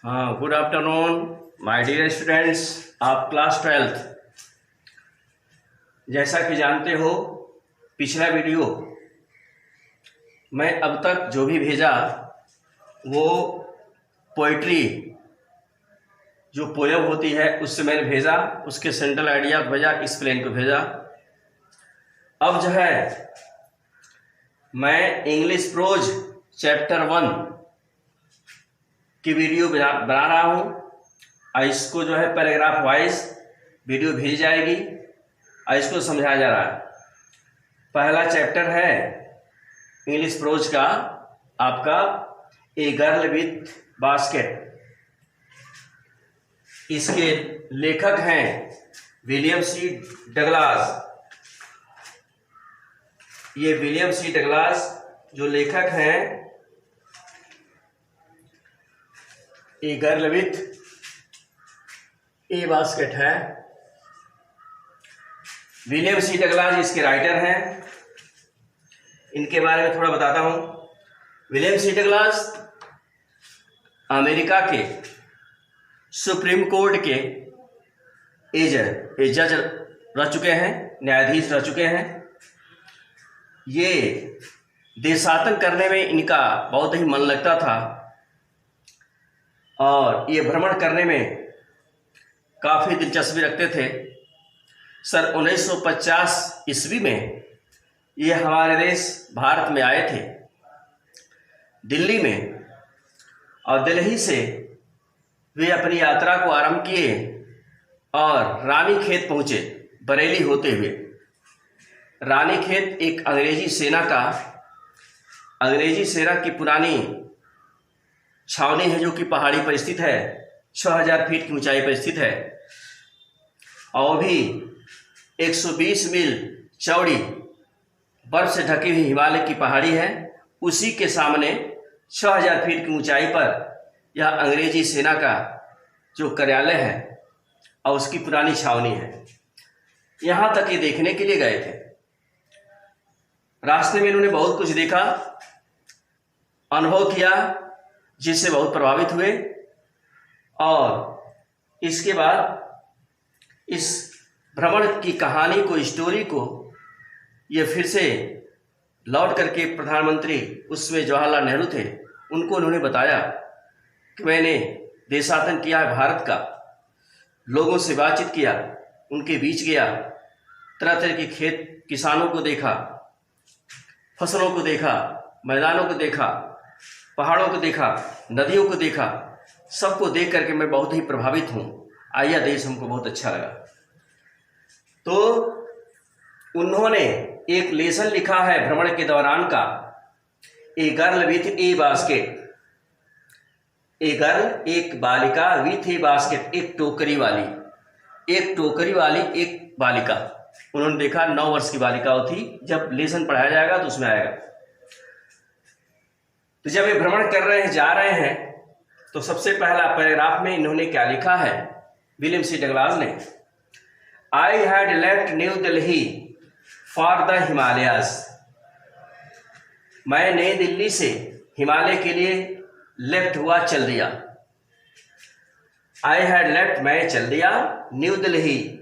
हाँ, good afternoon my dear students of class 12th। जैसा कि जानते हो, पिछला वीडियो मैं अब तक जो भी भेजा वो पोइट्री जो पोयम होती है उससे मैंने भेजा, उसके सेंट्रल आइडिया को भेजा, एक्सप्लेन को भेजा। अब जो है मैं इंग्लिश प्रोज चैप्टर 1 की वीडियो बना रहा हूँ और इसको जो है पैराग्राफ वाइज वीडियो भेजी जाएगी और इसको समझाया जा रहा है। पहला चैप्टर है इंग्लिश प्रोज का आपका ए गर्ल विथ बास्केट। इसके लेखक हैं विलियम सी डगलास। ये विलियम सी डगलास जो लेखक हैं a girl with A basket है, विलियम सी डगलास इसके राइटर हैं। इनके बारे में थोड़ा बताता हूं। विलियम सी डगलास अमेरिका के सुप्रीम कोर्ट के जज रह चुके हैं, न्यायाधीश रह चुके हैं। ये देशाटन करने में इनका बहुत ही मन लगता था और ये भ्रमण करने में काफ़ी दिलचस्पी रखते थे। सन 1950 ईस्वी में ये हमारे देश भारत में आए थे, दिल्ली में, और दिल्ली से वे अपनी यात्रा को आरंभ किए और रानीखेत पहुँचे बरेली होते हुए। रानीखेत एक अंग्रेजी सेना की पुरानी छावनी है जो कि पहाड़ी पर स्थित है, 6000 फीट की ऊंचाई पर स्थित है और भी 120 मील चौड़ी बर्फ से ढकी हुई हिमालय की पहाड़ी है। उसी के सामने 6000 फीट की ऊंचाई पर यह अंग्रेजी सेना का जो कार्यालय है और उसकी पुरानी छावनी है। यहाँ तक ये देखने के लिए गए थे। रास्ते में इन्होंने बहुत कुछ देखा, अनुभव किया, जिससे बहुत प्रभावित हुए और इसके बाद इस भ्रमण की कहानी को, स्टोरी को ये फिर से लौट करके प्रधानमंत्री उसमें जवाहरलाल नेहरू थे, उनको उन्होंने बताया कि मैंने देशाटन किया है भारत का, लोगों से बातचीत किया, उनके बीच गया, तरह तरह के खेत किसानों को देखा, फसलों को देखा, मैदानों को देखा, पहाड़ों को देखा, नदियों को देखा। सबको देख करके मैं बहुत ही प्रभावित हूँ। आया देश हमको बहुत अच्छा लगा। तो उन्होंने एक लेसन लिखा है भ्रमण के दौरान का, a girl with A basket. A girl एक बालिका, विथ ए बास्केट एक टोकरी वाली एक बालिका। उन्होंने देखा 9 वर्ष की बालिका थी। जब लेसन पढ़ाया जाएगा तो उसमें आएगा। तो जब ये भ्रमण कर रहे हैं, जा रहे हैं, तो सबसे पहला पैराग्राफ में इन्होंने क्या लिखा है विलियम सी डगलास ने, I had left new Delhi for the Himalayas. मैं नई दिल्ली से हिमालय के लिए लेफ्ट हुआ, चल दिया। आई हैड लेफ्ट मैं चल दिया, न्यू दिल्ली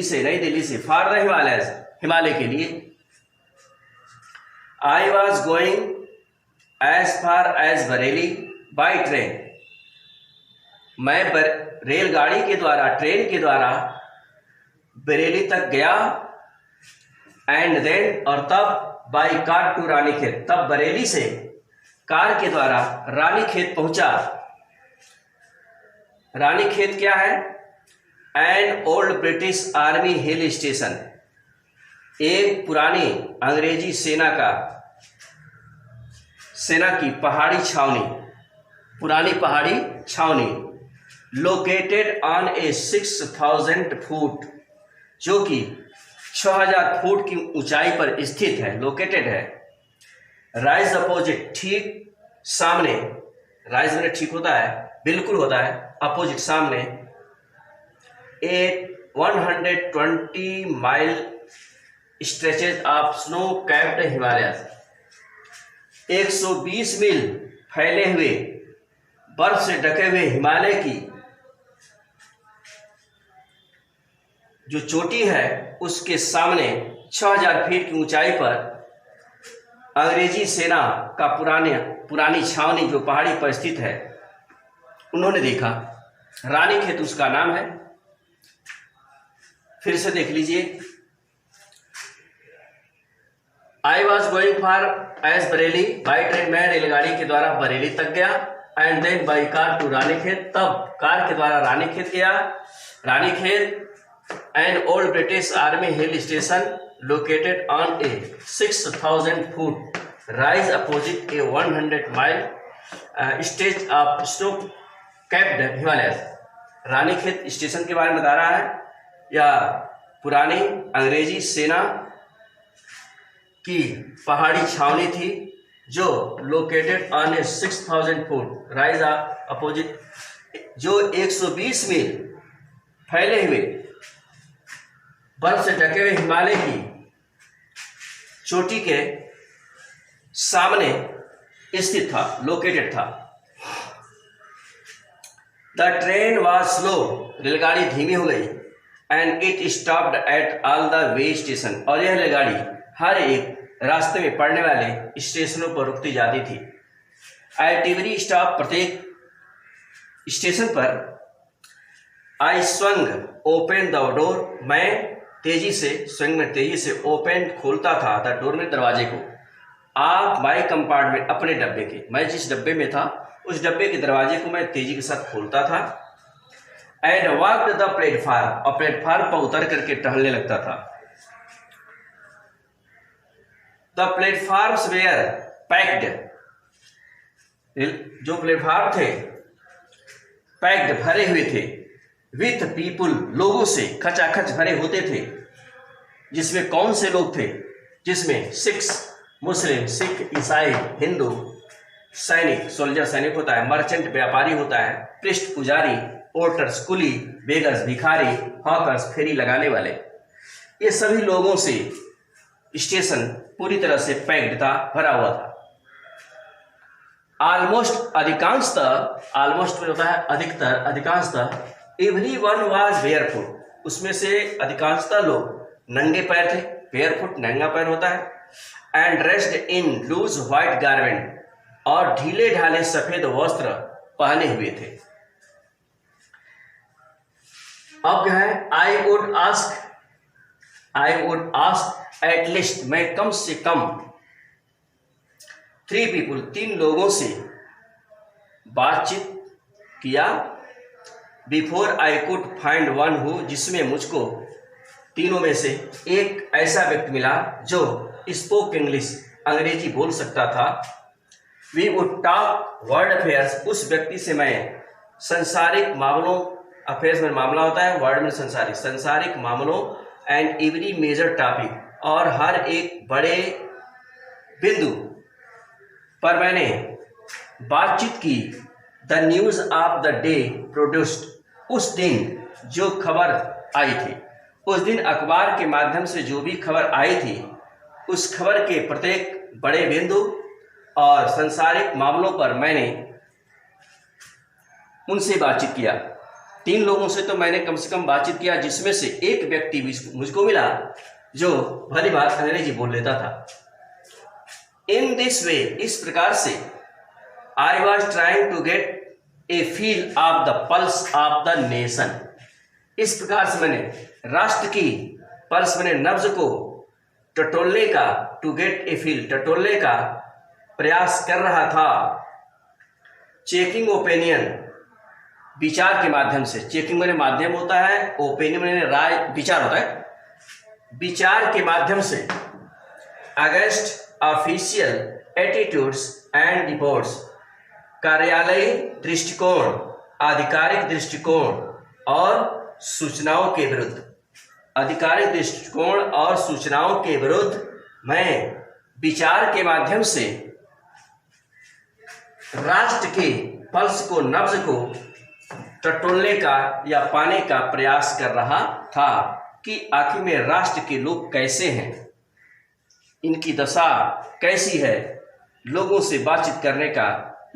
से, नई दिल्ली से, फॉर द हिमालयाज हिमालय के लिए। I was going as far as Bareilly by train. मैं रेलगाड़ी के द्वारा, ट्रेन के द्वारा बरेली तक गया। एंड देन और तब बाई कार टू रानीखेत, तब बरेली से कार के द्वारा रानीखेत पहुंचा। रानीखेत क्या है? N old British army hill station, एक पुरानी अंग्रेजी सेना की पहाड़ी छावनी, पुरानी पहाड़ी छावनी, लोकेटेड ऑन ए 6000 फुट, जो कि 6000 फुट की ऊंचाई पर स्थित है, लोकेटेड है। राइज अपोजिट, ठीक सामने, राइज में ठीक होता है, बिल्कुल होता है, अपोजिट सामने, ए 120 mile stretches of snow capped Himalayas, 120 मील फैले हुए बर्फ से ढके हुए हिमालय की जो चोटी है उसके सामने 6000 फीट की ऊंचाई पर अंग्रेजी सेना का पुरानी छावनी जो पहाड़ी पर स्थित है उन्होंने देखा। रानीखेत उसका नाम है। फिर से देख लीजिए। I was going for as Bareilly, by train, मैं रेलगाड़ी के द्वारा बरेली तक गया, and then by car to Ranikhet, तब कार के द्वारा रानीखेत गया। Ranikhet an old British army hill station located on a 6,000 foot rise opposite a 100 mile stretch of snow-capped Himalayas। Ranikhet station के बारे में बता रहा है। यह पुरानी अंग्रेजी सेना की पहाड़ी छावनी थी जो located on A 6,000 foot rise opposite, जो 120 मील फैले हुए बर्फ से ढके हुए हिमालय की चोटी के सामने स्थित था, लोकेटेड था। द ट्रेन वाज स्लो, रेलगाड़ी धीमी हो गई, and it stopped at all the way station, और यह रेलगाड़ी हर एक रास्ते में पड़ने वाले स्टेशनों पर रुकती जाती थी। एट एवरी स्टॉप, प्रत्येक स्टेशन पर, आई स्वंग ओपन द डोर, मैं तेजी से, स्विंग में तेजी से, ओपन खोलता था, द डोर में दरवाजे को, आप माई कंपार्टमेंट, अपने डब्बे के, मैं जिस डब्बे में था उस डब्बे के दरवाजे को मैं तेजी के साथ खोलता था। एंड वॉक्ड द प्लेटफार्म, और प्लेटफार्म पर उतर करके टहलने लगता था। द प्लेटफार्म्स वेयर पैक्ड, जो प्लेटफार्म थे पैक्ड, भरे हुए थे, विथ पीपुल, लोगों से खचाखच भरे होते थे। जिसमें कौन से लोग थे? जिसमें सिख्स, मुस्लिम, सिख, ईसाई, हिंदू, सैनिक, सोल्जर सैनिक होता है, मर्चेंट व्यापारी होता है, प्रिस्ट पुजारी, पोर्टर्स कुली, बेगर्स भिखारी, हॉकर्स फेरी लगाने वाले, ये सभी लोगों से स्टेशन पूरी तरह से पैक्ड था, भरा हुआ था। ऑलमोस्ट, अधिकांशतः, ऑलमोस्ट होता है अधिकतर, अधिकांशतः, एवरीवन वाज बेयरफुट, उसमें से अधिकांशतः लोग नंगे पैर थे, बेयरफुट नंगा पैर होता है, and dressed in loose white garment, और ढीले ढाले सफेद वस्त्र पहने हुए थे। अब क्या है? आई वुड आस्क एटलीस्ट, मैं कम से कम 3 पीपुल, 3 लोगों से बातचीत किया, before I could find one who, जिसमें मुझको तीनों में से एक ऐसा व्यक्ति मिला जो स्पोक इंग्लिश, अंग्रेजी बोल सकता था। We would talk world affairs, उस व्यक्ति से मैं संसारिक मामलों, अफेयर्स में मामला होता है, वर्ल्ड में संसारिक मामलों, एंड एवरी मेजर टॉपिक, और हर एक बड़े बिंदु पर मैंने बातचीत की। The news of the day produced, उस दिन जो खबर आई थी, उस दिन अखबार के माध्यम से जो भी खबर आई थी, उस खबर के प्रत्येक बड़े बिंदु और संसारिक मामलों पर मैंने उनसे बातचीत किया। 3 लोगों से तो मैंने कम से कम बातचीत किया, जिसमें से एक व्यक्ति मुझको मिला जो भली बात अंग्रेजी बोल लेता था। इन दिस वे, इस प्रकार से, I was trying to get a feel of the pulse of the nation, इस प्रकार से मैंने राष्ट्र की पल्स, मैंने नब्ज को टटोलने का, टू गेट ए फील, टटोलने का प्रयास कर रहा था। चेकिंग ओपिनियन, विचार के माध्यम से, चेकिंग मैंने माध्यम होता है, ओपिनियन मैंने राय, विचार होता है, विचार के माध्यम से, against official attitudes and reports, कार्यालयी दृष्टिकोण, आधिकारिक दृष्टिकोण और सूचनाओं के विरुद्ध, आधिकारिक दृष्टिकोण और सूचनाओं के विरुद्ध मैं विचार के माध्यम से राष्ट्र के पल्स को, नब्ज को टटोलने का या पाने का प्रयास कर रहा था कि आखिर में राष्ट्र के लोग कैसे हैं। इनकी दशा कैसी है, लोगों से बातचीत करने का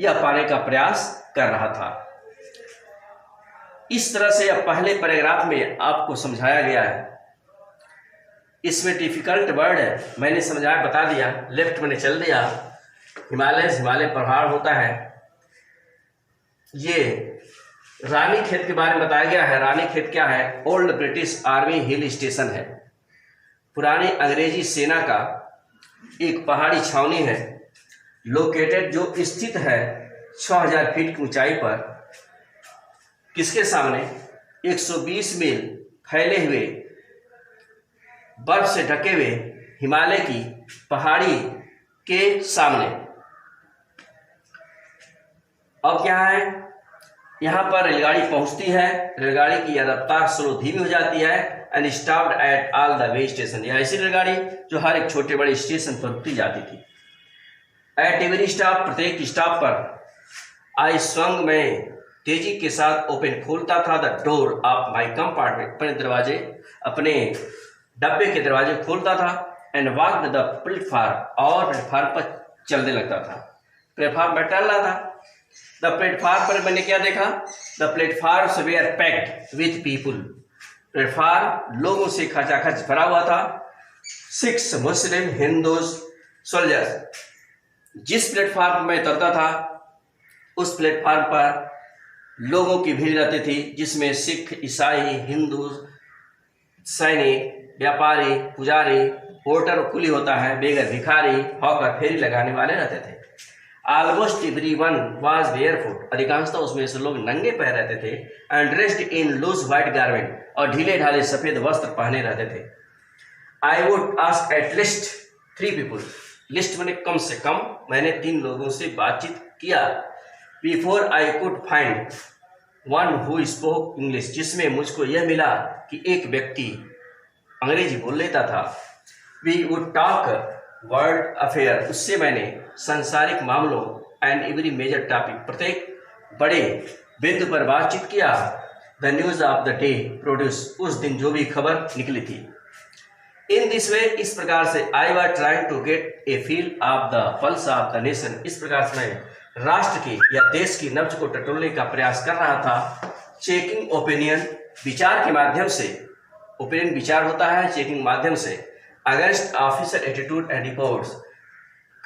या पाने का प्रयास कर रहा था। इस तरह से अब पहले पैराग्राफ में आपको समझाया गया है। इसमें डिफिकल्ट वर्ड है, मैंने समझाया बता दिया, लेफ्ट मैंने चल दिया। हिमालय पहाड़ होता है। ये रानीखेत के बारे में बताया गया है। रानीखेत क्या है? Old British army hill station है, पुरानी अंग्रेजी सेना का एक पहाड़ी छावनी है, लोकेटेड, जो स्थित है 6000 फीट की ऊंचाई पर। किसके सामने? 120 मील फैले हुए बर्फ से ढके हुए हिमालय की पहाड़ी के सामने। अब क्या है, यहाँ पर रेलगाड़ी पहुंचती है। रेलगाड़ी की रफ्तार स्लो धीमी हो जाती है and stopped at all the way station. यह ऐसी रेलगाड़ी जो हर एक छोटे बड़े स्टेशन पर रुकती जाती थी। एट एवरी स्टॉप, प्रत्येक स्टॉप पर आई स्वंग, में तेजी के साथ ओपन खोलता था, the door of my compartment, अपने दरवाजे, अपने डब्बे के दरवाजे खोलता था। एंड वॉक्ड द प्लेटफार्म, और प्लेटफार्म पर चलने लगता था। प्लेटफार्म पर टहल रहा था। द प्लेटफार्म पर मैंने क्या देखा? The platform were packed with people. Platform लोगों से खचाखच भरा हुआ था। 6 मुस्लिम हिंदूज सोल्जर्स। जिस प्लेटफार्म पर मैं उतरता था उस प्लेटफार्म पर लोगों की भीड़ रहती थी, जिसमें सिख, ईसाई, हिंदू, सैनिक, व्यापारी, पुजारी, पोर्टर कुली होता है, बेगर, भिखारी, हॉकर, फेरी लगाने वाले रहते थे। ऑलमोस्ट एवरीवन वाज बेयरफुट, अधिकांशतः उसमें से लोग नंगे पैर रहते थे। And dressed in loose white garment, और ढीले ढाले सफेद वस्त्र पहने रहते थे। I would ask at least 3 people, least मैंने कम से कम, मैंने 3 लोगों से बातचीत किया। Before I could find one who spoke English, जिसमें मुझको यह मिला कि एक व्यक्ति अंग्रेजी बोल लेता था। We would talk world affair, उससे मैंने सांसारिक मामलों एंड एवरी मेजर टॉपिक, प्रत्येक बड़े बिंदु पर बातचीत किया। The news of the day produce, उस दिन जो भी खबर निकली थी। इन दिस वे, इस प्रकार से, I was trying to get a feel of the pulse of the nation, इस प्रकार से मैं राष्ट्र की या देश की नब्ज को टटोलने का प्रयास कर रहा था। चेकिंग ओपिनियन, विचार के माध्यम से, ओपिनियन विचार होता है, चेकिंग माध्यम से, against officer attitude and reports,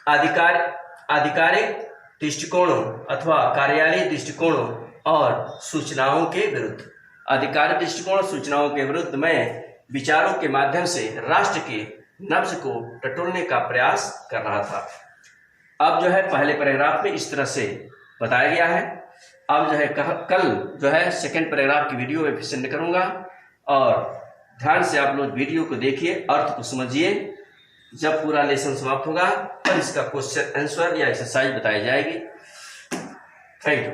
आधिकारिक दृष्टिकोणों अथवा कार्यालयीय दृष्टिकोणों और सूचनाओं के विरुद्ध। आधिकारिक दृष्टिकोण, सूचनाओं के विरुद्ध मैं विचारों के माध्यम से राष्ट्र के नब्ज को टटोलने का प्रयास कर रहा था। अब जो है पहले पैराग्राफ में इस तरह से बताया गया है। अब जो है कल जो है सेकंड पैराग्राफ की वीडियो में फिर सेंड करूंगा, और ध्यान से आप लोग वीडियो को देखिए, अर्थ को समझिए। जब पूरा लेसन समाप्त होगा तब इसका क्वेश्चन आंसर या एक्सरसाइज बताई जाएगी। Thank you.